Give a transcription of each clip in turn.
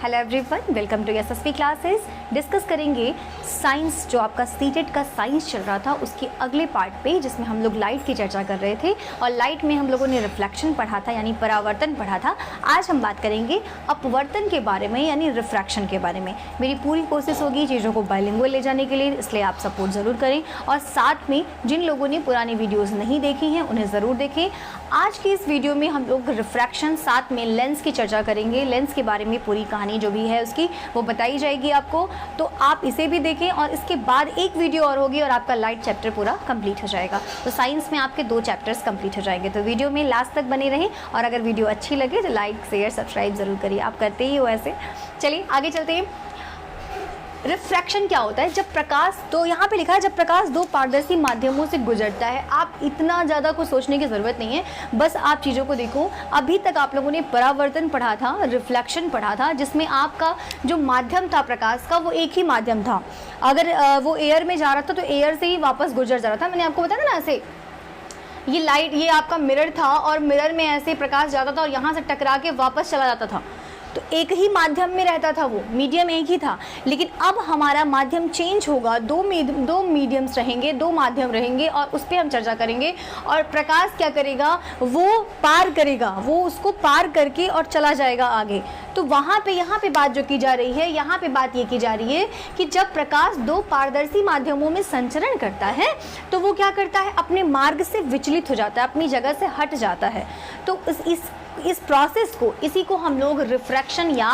Hello everyone, welcome to SSP classes. Discuss करेंगे science, जो आपका सीटेट का साइंस चल रहा था उसके अगले पार्ट पे, जिसमें हम लोग लाइट की चर्चा कर रहे थे और लाइट में हम लोगों ने रिफ्लेक्शन पढ़ा था यानी परावर्तन पढ़ा था। आज हम बात करेंगे अपवर्तन के बारे में यानी रिफ्रैक्शन के बारे में। मेरी पूरी कोशिश होगी चीज़ों को बाइलिंगुअल ले जाने के लिए, इसलिए आप सपोर्ट ज़रूर करें और साथ में जिन लोगों ने पुरानी वीडियोज़ नहीं देखी हैं उन्हें ज़रूर देखें। आज की इस वीडियो में हम लोग रिफ्रैक्शन साथ में लेंस की चर्चा करेंगे। लेंस के बारे में पूरी कहानी जो भी है उसकी वो बताई जाएगी आपको, तो आप इसे भी देखें और इसके बाद एक वीडियो और होगी और आपका लाइट चैप्टर पूरा कंप्लीट हो जाएगा। तो साइंस में आपके 2 चैप्टर्स कंप्लीट हो जाएंगे। तो वीडियो में लास्ट तक बने रहें और अगर वीडियो अच्छी लगे तो लाइक शेयर सब्सक्राइब ज़रूर करिए, आप करते ही हो ऐसे। चलिए आगे चलते हैं। रिफ्रैक्शन क्या होता है? जब प्रकाश, तो यहाँ पे लिखा है जब प्रकाश 2 पारदर्शी माध्यमों से गुजरता है। आप इतना ज़्यादा कुछ सोचने की ज़रूरत नहीं है, बस आप चीज़ों को देखो। अभी तक आप लोगों ने परावर्तन पढ़ा था, रिफ्लेक्शन पढ़ा था, जिसमें आपका जो माध्यम था प्रकाश का वो एक ही माध्यम था। अगर वो एयर में जा रहा था तो एयर से ही वापस गुजर जा रहा था। मैंने आपको बताया ना ऐसे, ये लाइट, ये आपका मिरर था और मिरर में ऐसे प्रकाश जाता था और यहाँ से टकरा के वापस चला जाता था। तो एक ही माध्यम में रहता था, वो मीडियम एक ही था। लेकिन अब हमारा माध्यम चेंज होगा, दो मीडियम्स रहेंगे, 2 माध्यम रहेंगे और उस पर हम चर्चा करेंगे। और प्रकाश क्या करेगा, वो पार करेगा, वो उसको पार करके और चला जाएगा आगे। तो वहाँ पे, यहाँ पे बात जो की जा रही है, यहाँ पे बात ये की जा रही है कि जब प्रकाश 2 पारदर्शी माध्यमों में संचरण करता है तो वो क्या करता है, अपने मार्ग से विचलित हो जाता है, अपनी जगह से हट जाता है। तो इस प्रोसेस को, इसी को हम लोग रिफ्रैक्शन या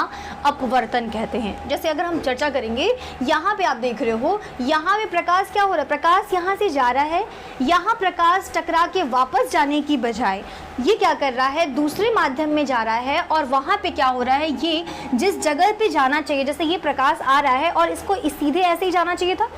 अपवर्तन कहते हैं। जैसे अगर हम चर्चा करेंगे, यहाँ पे आप देख रहे हो, यहाँ पे प्रकाश क्या हो रहा है, प्रकाश यहाँ से जा रहा है, यहाँ प्रकाश टकरा के वापस जाने की बजाय ये क्या कर रहा है, दूसरे माध्यम में जा रहा है। और वहाँ पे क्या हो रहा है, ये जिस जगह पे जाना चाहिए, जैसे ये प्रकाश आ रहा है और इसको सीधे ऐसे ही जाना चाहिए था,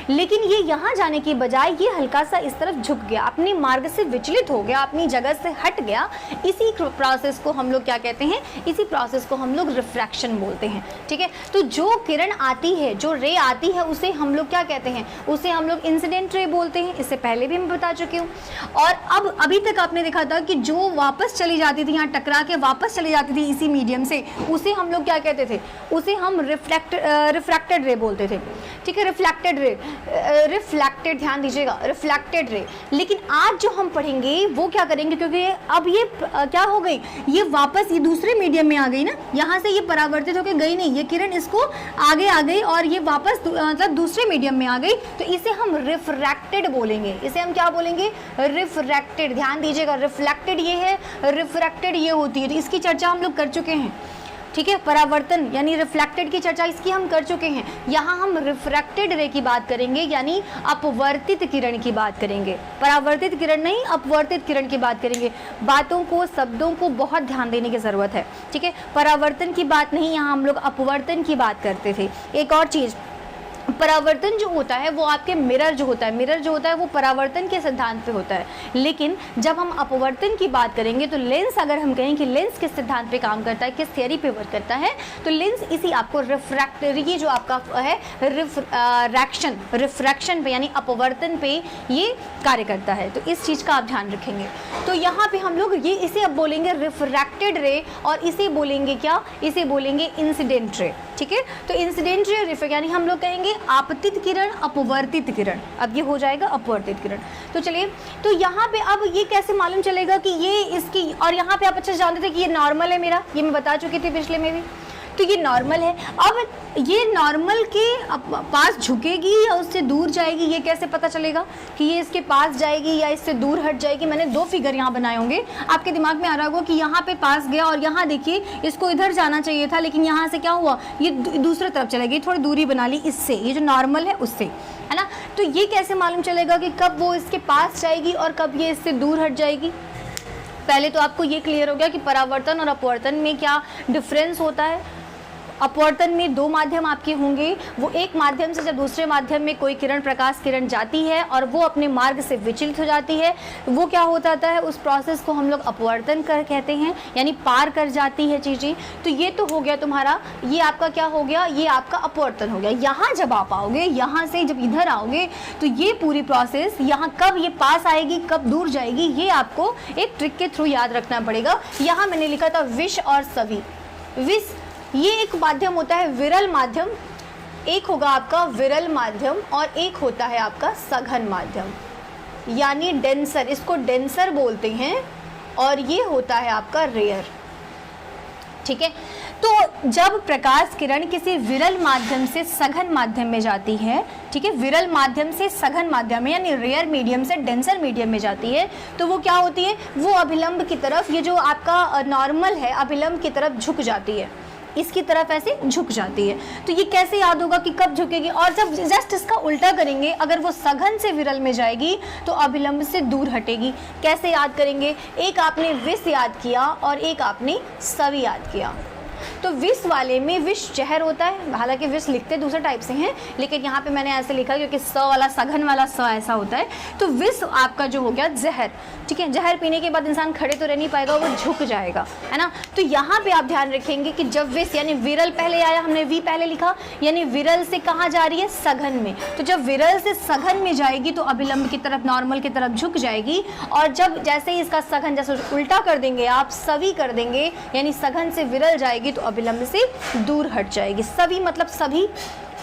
लेकिन ये यहाँ जाने की बजाय ये हल्का सा इस तरफ झुक गया, अपने मार्ग से विचलित हो गया, अपनी जगह से हट गया। इसी प्रोसेस को हम लोग क्या कहते हैं, इसी प्रोसेस को हम लोग रिफ्रैक्शन बोलते हैं। ठीक है, तो जो किरण आती है, जो रे आती है, उसे हम लोग क्या कहते हैं, उसे हम लोग इंसिडेंट रे बोलते हैं। इससे पहले भी मैं बता चुकी हूँ। और अब अभी तक आपने देखा था कि जो वापस चली जाती थी, यहाँ टकरा के वापस चली जाती थी इसी मीडियम से, उसे हम लोग क्या कहते थे, उसे हम रिफ्रैक्टेड रे बोलते थे। ठीक है, रिफ्लेक्टेड रे, रिफ्लेक्टेड, ध्यान दीजिएगा, रिफ्लेक्टेड रे। लेकिन आज जो हम पढ़ेंगे वो क्या करेंगे, क्योंकि अब ये क्या हो गई, ये वापस ये दूसरे मीडियम में आ गई ना, यहाँ से ये परावर्तित होकर गई नहीं, ये किरण इसको आगे आ गई और ये वापस मतलब दूसरे मीडियम में आ गई। तो इसे हम रिफ्रैक्टेड बोलेंगे। इसे हम क्या बोलेंगे, रिफ्रैक्टेड। ध्यान दीजिएगा, रिफ्लेक्टेड ये है, रिफ्रैक्टेड ये होती है। तो इसकी चर्चा हम लोग कर चुके हैं। ठीक है, परावर्तन यानी रिफ्लेक्टेड की चर्चा इसकी हम कर चुके हैं। यहाँ हम रिफ्रैक्टेड रे की बात करेंगे यानी अपवर्तित किरण की बात करेंगे। परावर्तित किरण नहीं, अपवर्तित किरण की बात करेंगे। बातों को, शब्दों को बहुत ध्यान देने की ज़रूरत है। ठीक है, परावर्तन की बात नहीं, यहाँ हम लोग अपवर्तन की बात करते थे। एक और चीज़, परावर्तन जो होता है वो आपके मिरर जो होता है, मिरर जो होता है वो परावर्तन के सिद्धांत पे होता है। लेकिन जब हम अपवर्तन की बात करेंगे तो लेंस, अगर हम कहें कि लेंस किस सिद्धांत पे काम करता है, किस थियरी पे वर्क करता है, तो लेंस इसी आपको रिफ्रैक्टर, ये जो आपका है रिफ्रैक्शन पे यानी अपवर्तन पे ये कार्य करता है। तो इस चीज़ का आप ध्यान रखेंगे। तो यहाँ पे हम लोग ये, इसे अब बोलेंगे रिफ्रैक्टेड रे और इसे बोलेंगे क्या, इसे बोलेंगे इंसिडेंट रे। ठीक है, तो इंसिडेंट रे, रिफ्रैक्ट यानी हम लोग कहेंगे आपतित किरण, अपवर्तित किरण। अब ये हो जाएगा अपवर्तित किरण। तो चलिए, तो यहाँ पे अब ये कैसे मालूम चलेगा कि ये इसकी, और यहाँ पे आप अच्छे जानते थे कि ये नॉर्मल है मेरा, ये मैं बता चुकी थी पिछले में भी। तो ये नॉर्मल है। अब ये नॉर्मल के पास झुकेगी या उससे दूर जाएगी, ये कैसे पता चलेगा कि ये इसके पास जाएगी या इससे दूर हट जाएगी? मैंने 2 फिगर यहाँ बनाए होंगे, आपके दिमाग में आ रहा होगा कि यहाँ पे पास गया और यहाँ देखिए इसको इधर जाना चाहिए था, लेकिन यहाँ से क्या हुआ, ये दूसरी तरफ चला गया, थोड़ी दूरी बना ली इससे, ये जो नॉर्मल है उससे, है ना। तो ये कैसे मालूम चलेगा कि कब वो इसके पास जाएगी और कब ये इससे दूर हट जाएगी? पहले तो आपको ये क्लियर हो गया कि परावर्तन और अपवर्तन में क्या डिफरेंस होता है। अपवर्तन में 2 माध्यम आपके होंगे, वो एक माध्यम से जब दूसरे माध्यम में कोई किरण, प्रकाश किरण जाती है और वो अपने मार्ग से विचलित हो जाती है, वो क्या होता है, उस प्रोसेस को हम लोग अपवर्तन कहते हैं, यानी पार कर जाती है चीज़ें। तो ये तो हो गया तुम्हारा, ये आपका क्या हो गया, ये आपका अपवर्तन हो गया। यहाँ जब आप आओगे, यहाँ से जब इधर आओगे तो ये पूरी प्रोसेस यहाँ कब ये पास आएगी, कब दूर जाएगी, ये आपको एक ट्रिक के थ्रू याद रखना पड़ेगा। यहाँ मैंने लिखा था विष और सवि, विष ये एक माध्यम होता है विरल माध्यम, एक होगा आपका विरल माध्यम और एक होता है आपका सघन माध्यम, यानी डेंसर, इसको डेंसर बोलते हैं, और ये होता है आपका रेयर। ठीक है, तो जब प्रकाश किरण किसी विरल माध्यम से सघन माध्यम में जाती है, ठीक है, विरल माध्यम से सघन माध्यम में यानी रेयर मीडियम से डेंसर मीडियम में जाती है, तो वो क्या होती है, वो अभिलंब की तरफ, ये जो आपका नॉर्मल है अभिलंब की तरफ झुक जाती है, इसकी तरफ ऐसे झुक जाती है। तो ये कैसे याद होगा कि कब झुकेगी, और जब जस्ट इसका उल्टा करेंगे, अगर वो सघन से विरल में जाएगी तो अभिलंब से दूर हटेगी। कैसे याद करेंगे, एक आपने विष याद किया और एक आपने सवि याद किया। तो विष वाले में विष जहर होता है, हालांकि विष लिखते दूसरे टाइप से हैं, लेकिन यहाँ पे मैंने ऐसे लिखा क्योंकि स वाला सघन वाला स ऐसा होता है। तो विष आपका जो हो गया जहर, ठीक है, जहर पीने के बाद इंसान खड़े तो रह नहीं पाएगा, वो झुक जाएगा, है ना। तो यहाँ पे आप ध्यान रखेंगे कि जब विष यानी विरल पहले आया, हमने वी पहले लिखा, यानी विरल से कहाँ जा रही है, सघन में। तो जब विरल से सघन में जाएगी तो अभिलंब की तरफ, नॉर्मल की तरफ झुक जाएगी, और जब जैसे ही इसका सघन जैसे उल्टा कर देंगे आप, सवि कर देंगे, यानी सघन से विरल जाएगी तो अभिलंब से दूर हट जाएगी। सभी मतलब सभी,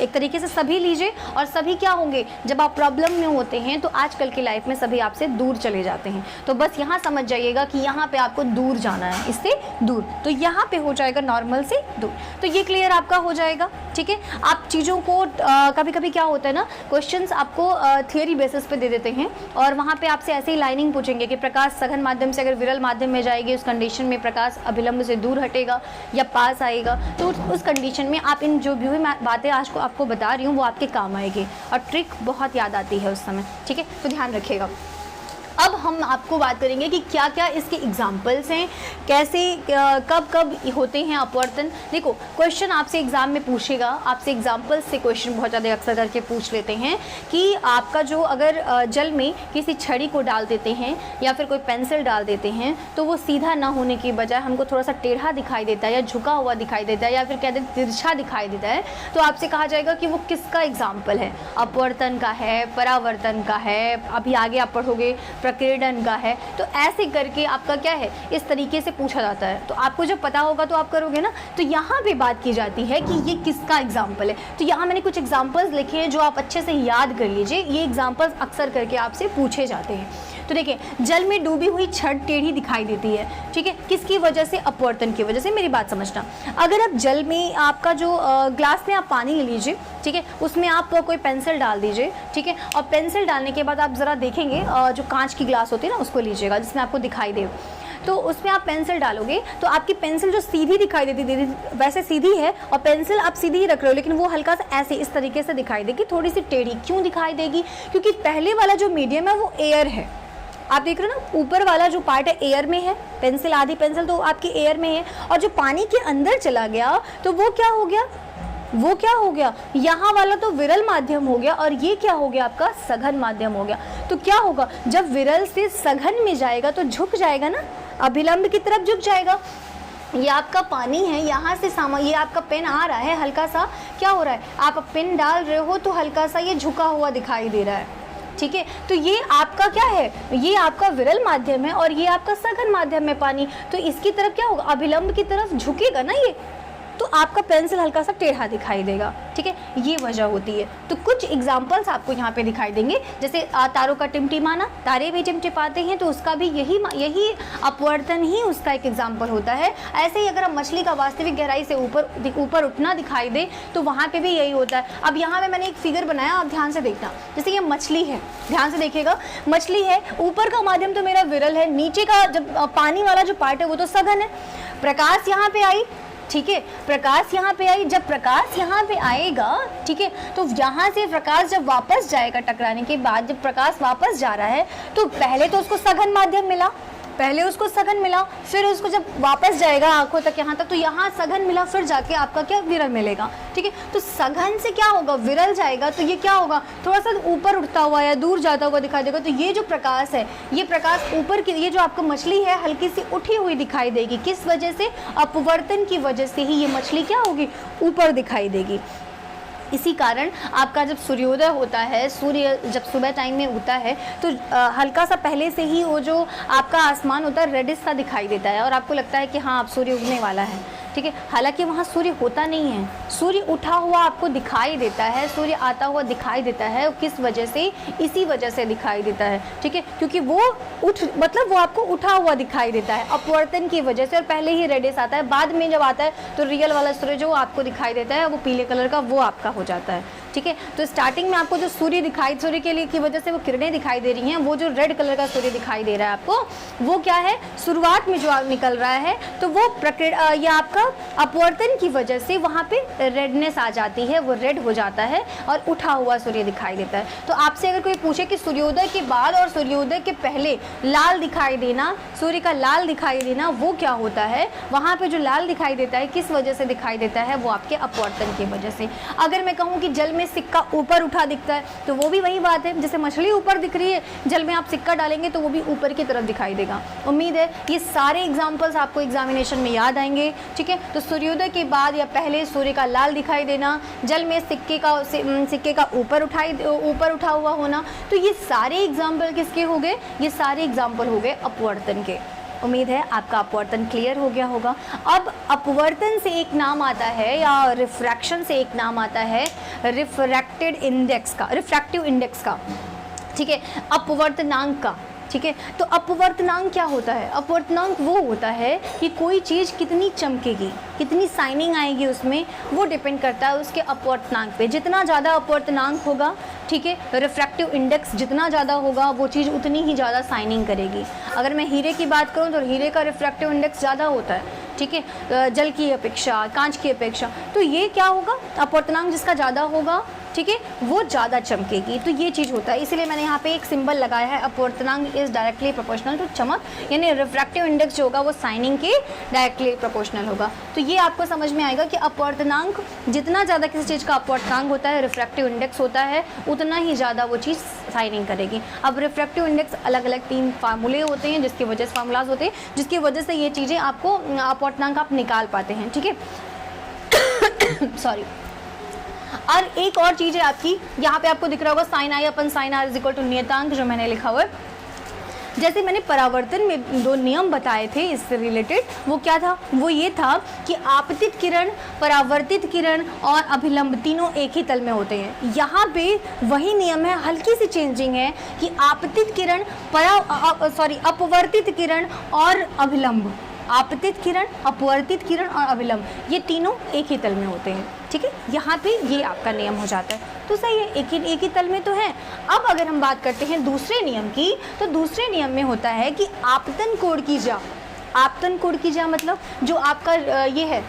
एक तरीके से सभी लीजिए, और सभी क्या होंगे, जब आप प्रॉब्लम में होते हैं तो आजकल की लाइफ में सभी आपसे दूर चले जाते हैं। तो बस यहाँ समझ जाइएगा कि यहाँ पे आपको दूर जाना है, इससे दूर, तो यहाँ पे हो जाएगा नॉर्मल से दूर। तो ये क्लियर आपका हो जाएगा, ठीक है। आप चीज़ों को कभी कभी क्या होता है ना, क्वेश्चंस आपको थियरी बेसिस पे दे देते हैं, और वहाँ पे आपसे ऐसे ही लाइनिंग पूछेंगे कि प्रकाश सघन माध्यम से अगर विरल माध्यम में जाएगी, उस कंडीशन में प्रकाश अभिलंब से दूर हटेगा या पास आएगा। तो उस कंडीशन में आप इन जो भी बातें आज को आपको बता रही हूँ वो आपके काम आएगी, और ट्रिक बहुत याद आती है उस समय, ठीक है, तो ध्यान रखिएगा। अब हम आपको बात करेंगे कि क्या क्या इसके एग्जाम्पल्स हैं, कैसे कब कब होते हैं अपवर्तन। देखो क्वेश्चन आपसे एग्जाम में पूछेगा, आपसे एग्जाम्पल्स से क्वेश्चन बहुत ज़्यादा अक्सर करके पूछ लेते हैं कि आपका जो अगर जल में किसी छड़ी को डाल देते हैं या फिर कोई पेंसिल डाल देते हैं तो वो सीधा ना होने की बजाय हमको थोड़ा सा टेढ़ा दिखाई देता है या झुका हुआ दिखाई देता है या फिर कहते हैं तिरछा दिखाई देता है, तो आपसे कहा जाएगा कि वो किसका एग्जाम्पल है, अपवर्तन का है, परावर्तन का है, अभी आगे आप पढ़ोगे प्रकीर्णन का है। तो ऐसे करके आपका क्या है, इस तरीके से पूछा जाता है। तो आपको जब पता होगा तो आप करोगे ना। तो यहाँ पे बात की जाती है कि ये किसका एग्जाम्पल है। तो यहाँ मैंने कुछ एग्जाम्पल्स लिखे हैं जो आप अच्छे से याद कर लीजिए, ये एग्जाम्पल्स अक्सर करके आपसे पूछे जाते हैं। तो देखिए, जल में डूबी हुई छड़ टेढ़ी दिखाई देती है, ठीक है, किसकी वजह से, अपवर्तन की वजह से। मेरी बात समझना, अगर आप जल में आपका जो ग्लास में आप पानी ले लीजिए, ठीक है, उसमें आप कोई पेंसिल डाल दीजिए, ठीक है, और पेंसिल डालने के बाद आप ज़रा देखेंगे जो कांच की ग्लास होती है ना उसको लीजिएगा जिसमें आपको दिखाई दे, तो उसमें आप पेंसिल डालोगे तो आपकी पेंसिल जो सीधी दिखाई देती थी वैसे सीधी है, और पेंसिल आप सीधी ही रख रहे हो, लेकिन वो हल्का सा ऐसे इस तरीके से दिखाई देगी, थोड़ी सी टेढ़ी। क्यों दिखाई देगी? क्योंकि पहले वाला जो मीडियम है वो एयर है। आप देख रहे हो ना, ऊपर वाला जो पार्ट है एयर में है, पेंसिल आधी पेंसिल तो आपकी एयर में है, और जो पानी के अंदर चला गया तो वो क्या हो गया, वो क्या हो गया, यहाँ वाला तो विरल माध्यम हो गया और ये क्या हो गया आपका सघन माध्यम हो गया। तो क्या होगा, जब विरल से सघन में जाएगा तो झुक जाएगा ना, अभिलंब की तरफ झुक जाएगा। ये आपका पानी है, यहाँ से ये आपका पेन आ रहा है, हल्का सा क्या हो रहा है, आप पेन डाल रहे हो तो हल्का सा ये झुका हुआ दिखाई दे रहा है, ठीक है। तो ये आपका क्या है, ये आपका विरल माध्यम है और ये आपका सघन माध्यम है पानी। तो इसकी तरफ क्या होगा, अभिलंब की तरफ झुकेगा ना ये, तो आपका पेंसिल हल्का सा टेढ़ा दिखाई देगा, ठीक है, ये वजह होती है। तो कुछ एग्जांपल्स आपको यहाँ पे दिखाई देंगे, जैसे तारों का टिमटिमाना, तारे भी टिमटिमाते हैं तो उसका भी यही अपवर्तन ही उसका एक एग्जाम्पल होता है। ऐसे ही अगर हम मछली का वास्तविक गहराई से ऊपर उठना दिखाई दे तो वहाँ पे भी यही होता है। अब यहाँ पे मैंने एक फिगर बनाया, आप ध्यान से देखना, जैसे ये मछली है, ध्यान से देखिएगा, मछली है, ऊपर का माध्यम तो मेरा विरल है, नीचे का जब पानी वाला जो पार्ट है वो तो सघन है। प्रकाश यहाँ पे आई, ठीक है, प्रकाश यहाँ पे आई, जब प्रकाश यहाँ पे आएगा, ठीक है, तो यहाँ से प्रकाश जब वापस जाएगा, टकराने के बाद जब प्रकाश वापस जा रहा है तो पहले तो उसको सघन माध्यम मिला, फिर उसको जब वापस जाएगा आंखों तक यहाँ तक तो यहाँ सघन मिला, फिर जाके आपका क्या विरल मिलेगा, ठीक है। तो सघन से क्या होगा, विरल जाएगा, तो ये क्या होगा, थोड़ा सा ऊपर उठता हुआ या दूर जाता हुआ दिखाई देगा। तो ये जो प्रकाश है, ये प्रकाश ऊपर की, ये जो आपका मछली है हल्की सी उठी हुई दिखाई देगी, किस वजह से, अपवर्तन की वजह से ही ये मछली क्या होगी, ऊपर दिखाई देगी। इसी कारण आपका जब सूर्योदय होता है, सूर्य जब सुबह टाइम में उगता है तो हल्का सा पहले से ही वो जो आपका आसमान होता है रेडिश सा दिखाई देता है और आपको लगता है कि हाँ अब सूर्य उगने वाला है, ठीक है। हालांकि वहाँ सूर्य होता नहीं है, सूर्य उठा हुआ आपको दिखाई देता है, सूर्य आता हुआ दिखाई देता है। किस वजह से? इसी वजह से दिखाई देता है, ठीक है, क्योंकि वो वो आपको उठा हुआ दिखाई देता है अपवर्तन की वजह से, और पहले ही रेडियस आता है। बाद में जब आता है तो रियल वाला सूर्य जो आपको दिखाई देता है वो पीले कलर का, वो आपका हो जाता है, ठीक है। तो स्टार्टिंग में आपको जो सूर्य के लिए की वजह से वो किरणें दिखाई दे रही हैं, वो जो रेड कलर का सूर्य दिखाई दे रहा है आपको, वो क्या है? शुरुआत में जो निकल रहा है, तो वो या आपका अपवर्तन की वजह से वहाँ पे रेडनेस आ जाती है, वो रेड हो जाता है और उठा हुआ सूर्य दिखाई देता है। तो आपसे अगर कोई पूछे कि सूर्योदय के बाद और सूर्योदय के पहले लाल दिखाई देना, सूर्य का लाल दिखाई देना, वो क्या होता है? वहाँ पे जो लाल दिखाई देता है किस वजह से दिखाई देता है? वो आपके अपवर्तन की वजह से। अगर मैं कहूँ कि जल में सिक्का ऊपर उठा दिखता है, तो वो भी वही बात है, जैसे मछली ऊपर दिख रही है, जल में आप सिक्का डालेंगे तो वो भी ऊपर की तरफ दिखाई देगा। उम्मीद है ये सारे एग्जाम्पल्स आपको एग्जामिनेशन में याद आएंगे, ठीक है। तो सूर्योदय के बाद या पहले सूर्य का लाल दिखाई देना, जल में सिक्के का ऊपर उठा हुआ होना, तो ये सारे एग्जाम्पल किसके हो गए? ये सारे एग्जाम्पल हो गए अपवर्तन के। उम्मीद है आपका अपवर्तन क्लियर हो गया होगा। अब अपवर्तन से एक नाम आता है, या रिफ्रैक्शन से एक नाम आता है रिफ्रैक्टिव इंडेक्स का, ठीक है, अपवर्तनांक का, ठीक है। तो अपवर्तनांक क्या होता है? अपवर्तनांक वो होता है कि कोई चीज़ कितनी चमकेगी, कितनी शाइनिंग आएगी उसमें, वो डिपेंड करता है उसके अपवर्तनांक पे। जितना ज़्यादा अपवर्तनांक होगा, ठीक है, रिफ्रैक्टिव इंडेक्स जितना ज़्यादा होगा, वो चीज़ उतनी ही ज़्यादा शाइनिंग करेगी। अगर मैं हीरे की बात करूँ तो हीरे का रिफ्रैक्टिव इंडेक्स ज़्यादा होता है, ठीक है, जल की अपेक्षा, कांच की अपेक्षा। तो ये क्या होगा? अपवर्तनांक जिसका ज़्यादा होगा, ठीक है, वो ज़्यादा चमकेगी। तो ये चीज़ होता है, इसीलिए मैंने यहाँ पे एक सिंबल लगाया है, अपवर्तनांक इज़ डायरेक्टली प्रोपोर्शनल टू चमक, यानी रिफ्रैक्टिव इंडेक्स जो होगा वो शाइनिंग के डायरेक्टली प्रोपोर्शनल होगा। तो ये आपको समझ में आएगा कि अपवर्तनांक जितना ज़्यादा किसी चीज़ का अपवर्तनांक होता है, रिफ्रैक्टिव इंडेक्स होता है, उतना ही ज़्यादा वो चीज़ शाइनिंग करेगी। अब रिफ्रैक्टिव इंडेक्स अलग अलग 3 फार्मूले होते हैं, जिसकी वजह से फार्मूलाज होते हैं, जिसकी वजह से ये चीज़ें आपको अपवर्तनांक आप निकाल पाते हैं, ठीक है। सॉरी। और एक और चीज़ है आपकी, यहाँ पे आपको दिख रहा होगा sine I upon sine R is equal to नियतांक, जो मैंने लिखा हुआ है। जैसे मैंने परावर्तन में 2 नियम बताए थे इससे रिलेटेड, वो क्या था? वो ये था कि आपतित किरण, परावर्तित किरण और अभिलंब तीनों एक ही तल में होते हैं। यहाँ पे वही नियम है, हल्की सी चेंजिंग है कि आपतित किरण, अपवर्तित किरण और अभिलंब, आपतित किरण, अपवर्तित किरण और अभिलंब, ये तीनों एक ही तल में होते हैं, ठीक है। यहाँ पे ये आपका नियम हो जाता है, तो सही है, एक ही तल में तो है। अब अगर हम बात करते हैं दूसरे नियम की, तो दूसरे नियम में होता है कि आपतन कोण की जा, आपतन कोण की जा मतलब जो आपका ये है,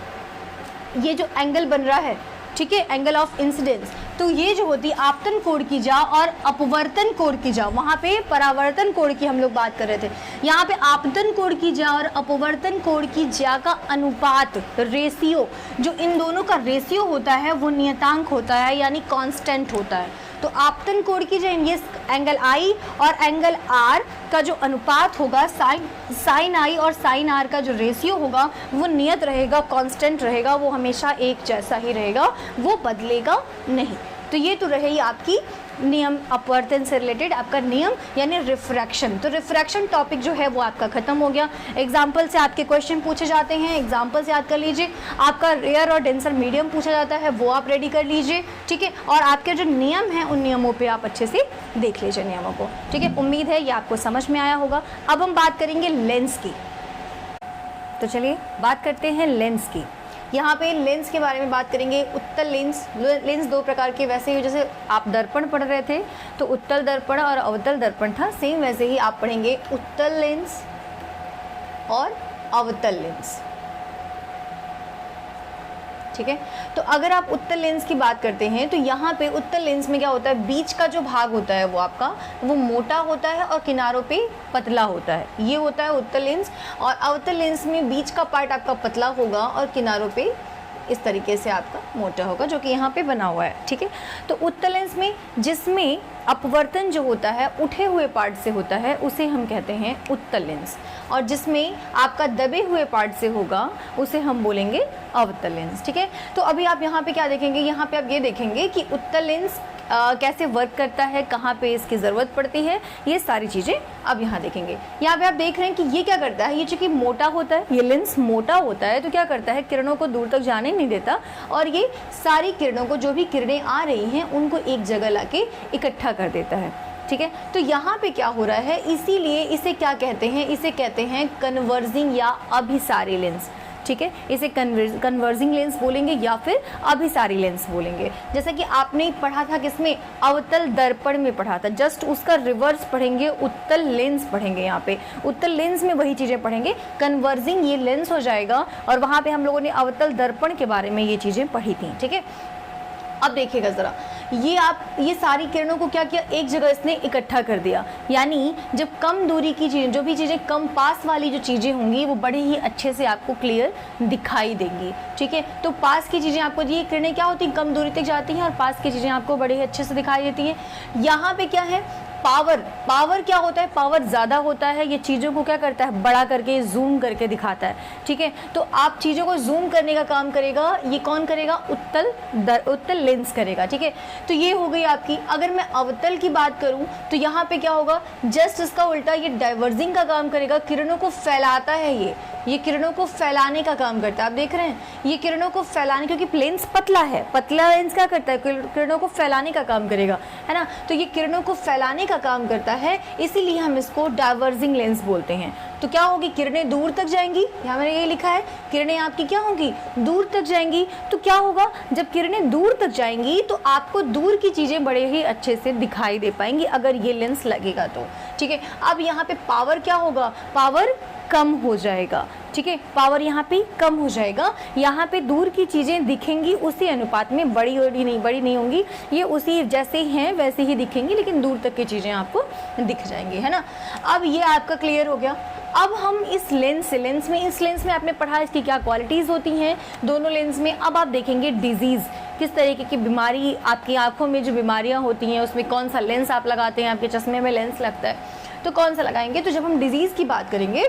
ये जो एंगल बन रहा है, ठीक है, एंगल ऑफ इंसिडेंस, तो ये जो होती है आपतन कोण की जा और अपवर्तन कोण की जा। वहाँ पे परावर्तन कोण की हम लोग बात कर रहे थे, यहाँ पे आपतन कोण की जा और अपवर्तन कोण की जा का अनुपात, रेशियो, जो इन दोनों का रेशियो होता है वो नियतांक होता है, यानी कांस्टेंट होता है। तो आपतन कोण की जो ये एंगल आई और एंगल आर का जो अनुपात होगा, साइन आई और साइन आर का जो रेशियो होगा, वो नियत रहेगा, कांस्टेंट रहेगा, वो हमेशा एक जैसा ही रहेगा, वो बदलेगा नहीं। तो ये तो रही आपकी नियम, अपवर्तन से रिलेटेड आपका नियम यानी रिफ्रैक्शन। तो रिफ्रैक्शन टॉपिक जो है वो आपका खत्म हो गया। एग्जाम्पल से आपके क्वेश्चन पूछे जाते हैं, एग्जाम्पल से याद कर लीजिए। आपका रेयर और डेंसर मीडियम पूछा जाता है, वो आप रेडी कर लीजिए, ठीक है। और आपके जो नियम हैं उन नियमों पे आप अच्छे से देख लीजिए नियमों को, ठीक है। उम्मीद है ये आपको समझ में आया होगा। अब हम बात करेंगे लेंस की, तो चलिए बात करते हैं लेंस की। यहाँ पे लेंस के बारे में बात करेंगे। उत्तल लेंस, लेंस 2 प्रकार के, वैसे ही जैसे आप दर्पण पढ़ रहे थे तो उत्तल दर्पण और अवतल दर्पण था, सेम वैसे ही आप पढ़ेंगे उत्तल लेंस और अवतल लेंस, ठीक है। तो अगर आप उत्तल लेंस की बात करते हैं तो यहाँ पे उत्तल लेंस में क्या होता है, बीच का जो भाग होता है वो आपका वो मोटा होता है और किनारों पे पतला होता है, ये होता है उत्तल लेंस। और अवतल लेंस में बीच का पार्ट आपका पतला होगा और किनारों पे इस तरीके से आपका मोटा होगा, जो कि यहाँ पे बना हुआ है, ठीक है। तो उत्तल लेंस में जिसमें अपवर्तन जो होता है उठे हुए पार्ट से होता है उसे हम कहते हैं उत्तल लेंस, और जिसमें आपका दबे हुए पार्ट से होगा उसे हम बोलेंगे अवतल लेंस, ठीक है। तो अभी आप यहाँ पे क्या देखेंगे, यहाँ पे आप ये देखेंगे कि उत्तल लेंस कैसे वर्क करता है, कहाँ पे इसकी ज़रूरत पड़ती है, ये सारी चीज़ें अब यहाँ देखेंगे। यहाँ पे आप देख रहे हैं कि ये क्या करता है, ये चूँकि मोटा होता है, ये लेंस मोटा होता है, तो क्या करता है, किरणों को दूर तक जाने नहीं देता और ये सारी किरणों को, जो भी किरणें आ रही हैं उनको एक जगह लाके इकट्ठा कर देता है। ठीक है, तो यहाँ पे क्या हो रहा है, इसीलिए इसे क्या कहते हैं, इसे कहते हैं कन्वर्जिंग या अभिसारी लेंस। ठीक है, इसे कन्वर्जिंग लेंस बोलेंगे या फिर अभिसारी लेंस बोलेंगे। जैसा कि आपने पढ़ा था किसमें, अवतल दर्पण में पढ़ा था, जस्ट उसका रिवर्स पढ़ेंगे, उत्तल लेंस पढ़ेंगे। यहाँ पे उत्तल लेंस में वही चीज़ें पढ़ेंगे, कन्वर्जिंग ये लेंस हो जाएगा और वहाँ पे हम लोगों ने अवतल दर्पण के बारे में ये चीज़ें पढ़ी थी। ठीक है, अब देखिएगा ज़रा, ये सारी किरणों को क्या किया, एक जगह इसने इकट्ठा कर दिया। यानी जब कम दूरी की चीज़ें, जो भी चीज़ें कम पास वाली जो चीज़ें होंगी वो बड़े ही अच्छे से आपको क्लियर दिखाई देंगी। ठीक है, तो पास की चीज़ें आपको, ये किरणें क्या होती हैं, कम दूरी तक जाती हैं और पास की चीज़ें आपको बड़े ही अच्छे से दिखाई देती हैं। यहाँ पे क्या है, पावर क्या होता है, पावर ज़्यादा होता है, ये चीज़ों को क्या करता है, बड़ा करके जूम करके दिखाता है। ठीक है, तो आप चीज़ों को जूम करने का काम करेगा, ये कौन करेगा, उत्तल लेंस करेगा। ठीक है, तो ये हो गई आपकी। अगर मैं अवतल की बात करूं तो यहाँ पे क्या होगा, जस्ट इसका उल्टा, ये डाइवर्जिंग का काम करेगा, किरणों को फैलाता है, ये किरणों को फैलाने का काम करता है। आप देख रहे हैं, ये किरणों को फैलाने, क्योंकि लेंस पतला है, पतला लेंस क्या करता है, किरणों को फैलाने का काम करेगा, है ना। तो ये किरणों को फैलाने का काम करता है, इसीलिए हम इसको डाइवर्जिंग लेंस बोलते हैं। तो क्या होगी, किरणें दूर तक जाएंगी, यहाँ मैंने ये लिखा है, किरणें आपकी क्या होंगी, दूर तक जाएंगी। तो क्या होगा, जब किरणें दूर तक जाएंगी तो आपको दूर की चीज़ें बड़े ही अच्छे से दिखाई दे पाएंगी अगर ये लेंस लगेगा तो। ठीक है, अब यहाँ पे पावर क्या होगा, पावर कम हो जाएगा। ठीक है, पावर यहाँ पे कम हो जाएगा, यहाँ पे दूर की चीज़ें दिखेंगी उसी अनुपात में, बड़ी नहीं होंगी, ये उसी जैसे हैं वैसे ही दिखेंगी, लेकिन दूर तक की चीज़ें आपको दिख जाएंगी, है ना। अब ये आपका क्लियर हो गया। अब हम इस लेंस में आपने पढ़ा इसकी क्या क्वालिटीज़ होती हैं दोनों लेंस में। अब आप देखेंगे डिजीज़, किस तरीके की बीमारी, आपकी आंखों में जो बीमारियां होती हैं उसमें कौन सा लेंस आप लगाते हैं, आपके चश्मे में लेंस लगता है तो कौन सा लगाएंगे। तो जब हम डिजीज़ की बात करेंगे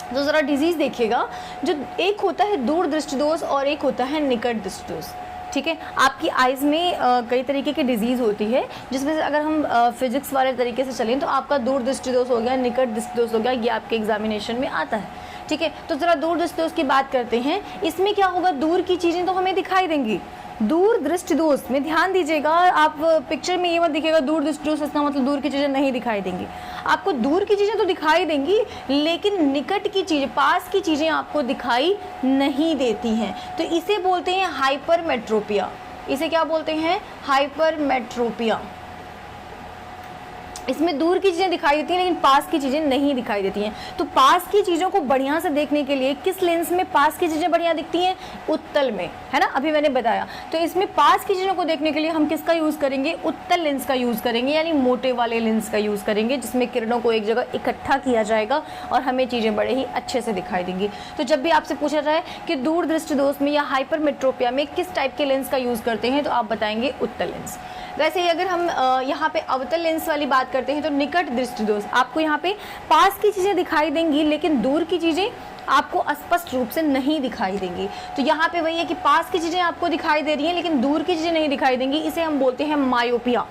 तो ज़रा डिजीज़ देखिएगा, जो एक होता है दूर दृष्टि दोष और एक होता है निकट दृष्टि दोष। ठीक है, आपकी आइज़ में कई तरीके की डिजीज़ होती है, जिसमें से अगर हम फिजिक्स वाले तरीके से चलें तो आपका दूर दृष्टि दोष हो गया, निकट दृष्टि दोष हो गया, ये आपके एग्जामिनेशन में आता है। ठीक है, तो ज़रा दूर दृष्टि दोष की बात करते हैं। इसमें क्या होगा, दूर की चीज़ें तो हमें दिखाई देंगी। दूर दृष्टि दोष में ध्यान दीजिएगा, आप पिक्चर में ये मत दिखेगा दूर दृष्टि दोष, इसका मतलब दूर की चीज़ें नहीं दिखाई देंगी। आपको दूर की चीज़ें तो दिखाई देंगी, लेकिन निकट की चीज़ें, पास की चीज़ें आपको दिखाई नहीं देती हैं। तो इसे बोलते हैं हाइपरमेट्रोपिया। इसे क्या बोलते हैं, हाइपरमेट्रोपिया। इसमें दूर की चीज़ें दिखाई देती हैं लेकिन पास की चीज़ें नहीं दिखाई देती हैं। तो पास की चीज़ों को बढ़िया से देखने के लिए किस लेंस में पास की चीज़ें बढ़िया दिखती हैं, उत्तल में, है ना, अभी मैंने बताया। तो इसमें पास की चीज़ों को देखने के लिए हम किसका यूज़ करेंगे, उत्तल लेंस का यूज़ करेंगे, यानी मोटे वाले लेंस का यूज़ करेंगे, जिसमें किरणों को एक जगह इकट्ठा किया जाएगा और हमें चीज़ें बड़े ही अच्छे से दिखाई देंगी। तो जब भी आपसे पूछा जाए कि दूर दृष्टि दोष में या हाइपरमेट्रोपिया में किस टाइप के लेंस का यूज़ करते हैं, तो आप बताएंगे उत्तल लेंस। वैसे ही अगर हम यहाँ पे अवतल लेंस वाली बात करते हैं तो निकट दृष्टि दोष, आपको यहाँ पे पास की चीज़ें दिखाई देंगी लेकिन दूर की चीज़ें आपको स्पष्ट रूप से नहीं दिखाई देंगी। तो यहाँ पे वही है कि पास की चीज़ें आपको दिखाई दे रही हैं लेकिन दूर की चीज़ें नहीं दिखाई देंगी, इसे हम बोलते हैं मायोपिया।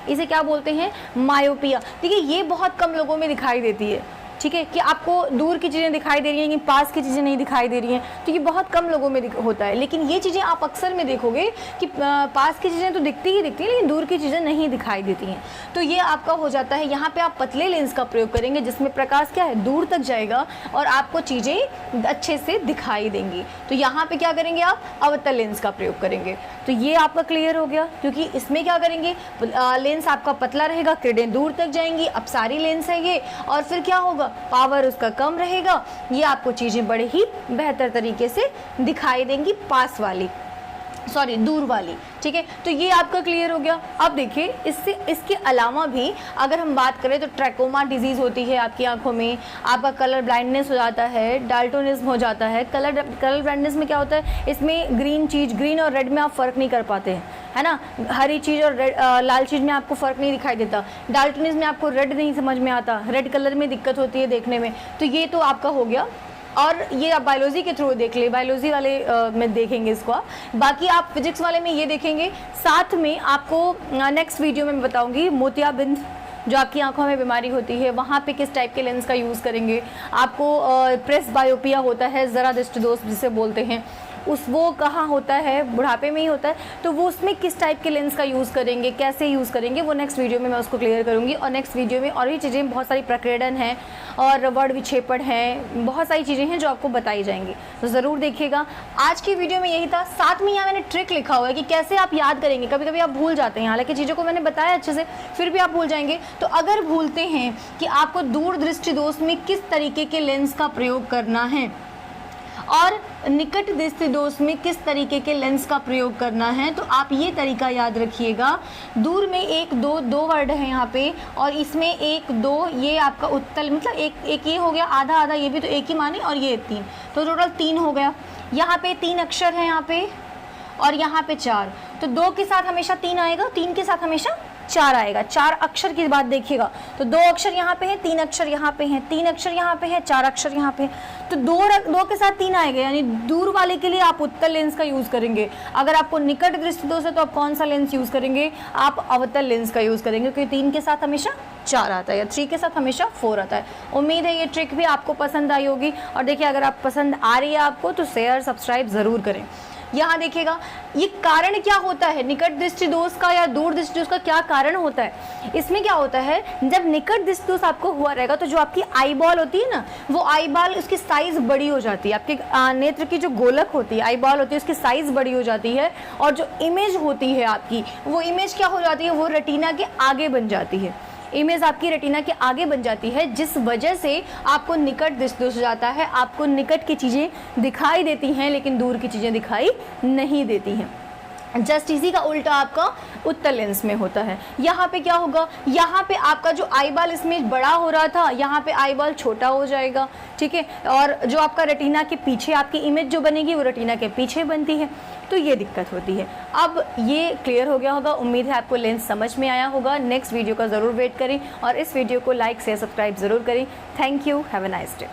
इसे क्या बोलते हैं, मायोपिया। देखिए ये बहुत कम लोगों में दिखाई देती है, ठीक है, कि आपको दूर की चीज़ें दिखाई दे रही हैं लेकिन पास की चीज़ें नहीं दिखाई दे रही हैं, तो ये बहुत कम लोगों में होता है। लेकिन ये चीज़ें आप अक्सर में देखोगे कि पास की चीज़ें तो दिखती ही दिखती हैं लेकिन दूर की चीज़ें नहीं दिखाई देती हैं। तो ये आपका हो जाता है, यहाँ पे आप पतले लेंस का प्रयोग करेंगे जिसमें प्रकाश क्या है, दूर तक जाएगा और आपको चीज़ें अच्छे से दिखाई देंगी। तो यहाँ पे क्या करेंगे, आप अवतल लेंस का प्रयोग करेंगे। तो ये आपका क्लियर हो गया, क्योंकि इसमें क्या करेंगे, लेंस आपका पतला रहेगा, किरणें दूर तक जाएंगी, अपसारी लेंस है ये, और फिर क्या होगा, पावर उसका कम रहेगा, ये आपको चीज़ें बड़े ही बेहतर तरीके से दिखाई देंगी पास वाली, सॉरी दूर वाली। ठीक है, तो ये आपका क्लियर हो गया। अब देखिए इसके अलावा भी अगर हम बात करें तो ट्रैकोमा डिजीज़ होती है आपकी आंखों में, आपका कलर ब्लाइंडनेस हो जाता है, डाल्टोनिज्म हो जाता है। कलर ब्लाइंडनेस में क्या होता है, इसमें ग्रीन और रेड में आप फ़र्क नहीं कर पाते हैं, है ना, हरी चीज़ और लाल चीज़ में आपको फ़र्क नहीं दिखाई देता। डाल्टोनिज्म में आपको रेड नहीं समझ में आता, रेड कलर में दिक्कत होती है देखने में। तो ये तो आपका हो गया और ये आप बायोलॉजी के थ्रू देख ले, बायोलॉजी वाले में देखेंगे इसको आप। बाकी आप फिजिक्स वाले में ये देखेंगे। साथ में आपको नेक्स्ट वीडियो में मैं बताऊंगी मोतियाबिंद, जो आपकी आंखों में बीमारी होती है, वहाँ पे किस टाइप के लेंस का यूज़ करेंगे। आपको प्रेस बायोपिया होता है, ज़रा दृष्टि दोष जिसे बोलते हैं, वो कहाँ होता है, बुढ़ापे में ही होता है, तो वो उसमें किस टाइप के लेंस का यूज़ करेंगे, कैसे यूज़ करेंगे, वो नेक्स्ट वीडियो में मैं उसको क्लियर करूँगी। और नेक्स्ट वीडियो में और भी चीज़ें, बहुत सारी प्रकीर्णन है और वर्ण विक्षेपण है, बहुत सारी चीज़ें हैं जो आपको बताई जाएंगी, तो ज़रूर देखिएगा। आज की वीडियो में यही था। साथ में यहाँ मैंने ट्रिक लिखा हुआ है कि कैसे आप याद करेंगे। कभी कभी आप भूल जाते हैं, हालांकि चीज़ों को मैंने बताया अच्छे से, फिर भी आप भूल जाएंगे। तो अगर भूलते हैं कि आपको दूर दृष्टि दोष में किस तरीके के लेंस का प्रयोग करना है और निकट दृष्टि दोष में किस तरीके के लेंस का प्रयोग करना है, तो आप ये तरीका याद रखिएगा। दूर में 1 2 2 वर्ड है यहाँ पे, और इसमें 1 2 ये आपका उत्तल, मतलब एक ये हो गया, आधा आधा ये भी तो एक ही माने, और ये 3, तो टोटल 3 हो गया। यहाँ पे 3 अक्षर है यहाँ पे, और यहाँ पे 4, तो 2 के साथ हमेशा 3 आएगा, 3 के साथ हमेशा 4 आएगा। 4 अक्षर की बात देखिएगा, तो 2 अक्षर यहाँ पे है, 3 अक्षर यहाँ पे हैं, 3 अक्षर यहाँ पे है, 4 अक्षर यहाँ पे, तो 2 के साथ 3 आएगा। यानी दूर वाले के लिए आप उत्तल लेंस का यूज़ करेंगे। अगर आपको निकट दृष्टि दोष है तो आप कौन सा लेंस यूज़ करेंगे, आप अवतल लेंस का यूज़ करेंगे, क्योंकि 3 के साथ हमेशा 4 आता है, या 3 के साथ हमेशा 4 आता है। उम्मीद है ये ट्रिक भी आपको पसंद आई होगी। और देखिए, अगर आप पसंद आ रही है आपको, तो शेयर सब्सक्राइब ज़रूर करें। यहाँ देखिएगा, ये कारण क्या होता है निकट दृष्टि दोष का या दूर दृष्टि दोष का, क्या कारण होता है। इसमें क्या होता है, जब निकट दृष्टि दोष आपको हुआ रहेगा, तो जो आपकी आई बॉल होती है ना, वो आई बॉल, उसकी साइज बड़ी हो जाती है। आपके नेत्र की जो गोलक होती है, आई बॉल होती है, उसकी साइज बड़ी हो जाती है, और जो इमेज होती है आपकी, वो इमेज क्या हो जाती है, वो रेटिना के आगे बन जाती है। इमेज आपकी रेटिना के आगे बन जाती है, जिस वजह से आपको निकट दृष्टि दोष हो जाता है। आपको निकट की चीज़ें दिखाई देती हैं, लेकिन दूर की चीज़ें दिखाई नहीं देती हैं। जस्ट इसी का उल्टा आपका उत्तल लेंस में होता है। यहाँ पे क्या होगा, यहाँ पे आपका जो आई बॉल इसमें बड़ा हो रहा था, यहाँ पे आई बॉल छोटा हो जाएगा, ठीक है। और जो आपका रेटिना के पीछे आपकी इमेज जो बनेगी, वो रेटिना के पीछे बनती है, तो ये दिक्कत होती है। अब ये क्लियर हो गया होगा। उम्मीद है आपको लेंस समझ में आया होगा। नेक्स्ट वीडियो का ज़रूर वेट करें, और इस वीडियो को लाइक शेयर सब्सक्राइब ज़रूर करें। Thank you, have a nice day.